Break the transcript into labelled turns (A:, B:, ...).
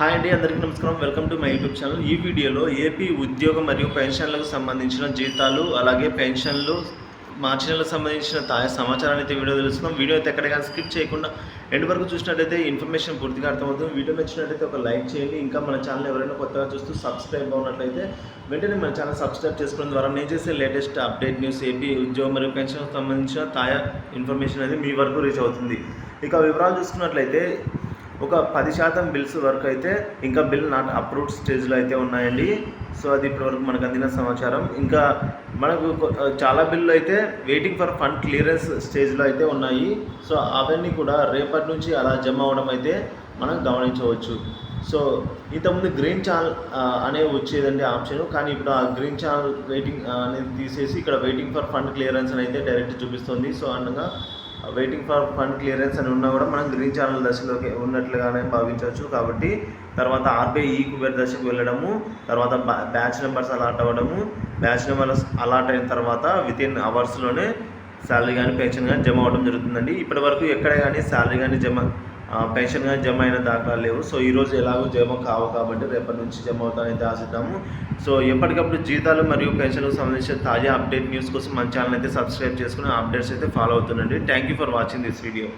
A: Hi అండి, అందరికీ నమస్కారం. Welcome to my YouTube channel. ఈ వీడియోలో ఏపీ ఉద్యోగం మరియు పెన్షన్లకు సంబంధించిన జీతాలు అలాగే పెన్షన్లు మార్చి నెలకు సంబంధించిన తాజా సమాచారాన్ని అయితే వీడియో తెలుస్తున్నాం. వీడియో అయితే ఎక్కడ కానీ స్కిప్ చేయకుండా ఎండ్ వరకు చూసినట్టయితే ఇన్ఫర్మేషన్ పూర్తిగా అర్థమవుతుంది. వీడియో నచ్చినట్టయితే ఒక లైక్ చేయండి. ఇంకా మన ఛానల్ ఎవరైనా కొత్తగా చూస్తూ సబ్స్క్రైబ్ అవునట్లయితే వెంటనే మన ఛానల్ సబ్స్క్రైబ్ చేసుకోవడం ద్వారా నేను చేసే లేటెస్ట్ అప్డేట్ న్యూస్, ఏపీ ఉద్యోగం మరియు పెన్షన్లకు సంబంధించిన తాజా ఇన్ఫర్మేషన్ అనేది మీ వరకు రీచ్ అవుతుంది. ఇక వివరాలు చూసుకున్నట్లయితే ఒక 10% బిల్స్ వరకు అయితే ఇంకా బిల్ నాట్ అప్రూవ్డ్ స్టేజ్లో అయితే ఉన్నాయండి. సో అది ఇప్పటివరకు మనకు అందిన సమాచారం. ఇంకా మనకు చాలా బిల్లు అయితే వెయిటింగ్ ఫర్ ఫండ్ క్లియరెన్స్ స్టేజ్లో అయితే ఉన్నాయి. సో అవన్నీ కూడా రేపటి నుంచి అలా జమ అవ్వడం అయితే మనం గమనించవచ్చు. సో ఇంతకుముందు గ్రీన్ ఛానల్ అనే వచ్చేదండి ఆప్షన్, కానీ ఇప్పుడు ఆ గ్రీన్ ఛానల్ వెయిటింగ్ అనేది తీసేసి ఇక్కడ వెయిటింగ్ ఫర్ ఫండ్ క్లియరెన్స్ అని అయితే డైరెక్ట్ చూపిస్తుంది. సో అనగా వెయిటింగ్ ఫర్ ఫండ్ క్లియరెన్స్ అని ఉన్నా కూడా మనం గ్రీన్ ఛానల్ దశలోకి ఉన్నట్లుగానే భావించవచ్చు. కాబట్టి తర్వాత ఆర్బీఐ కుబేర్ దశకు వెళ్ళడము, తర్వాత బ్యాచ్ నెంబర్స్ అలాట్ అవ్వడము, బ్యాచ్ నెంబర్స్ అలాట్ అయిన తర్వాత వితిన్ అవర్స్లోనే శాలరీ కానీ పెన్షన్ కానీ జమ అవ్వడం జరుగుతుందండి. ఇప్పటి వరకు ఎక్కడ కానీ శాలరీ కానీ పెన్షన్ కానీ జమ అయిన దాఖలాలు లేవు. సో ఈరోజు ఎలాగో జమ కావు కాబట్టి రేపటి నుంచి జమ అవుతానైతే ఆశిద్దాము. సో ఎప్పటికప్పుడు జీతాలు మరియు పెన్షన్లకు సంబంధించిన తాజా అప్డేట్ న్యూస్ కోసం మన ఛానల్ అయితే సబ్స్క్రైబ్ చేసుకుని అప్డేట్స్ అయితే ఫాలో అవుతుండండి. Thank you for watching this video.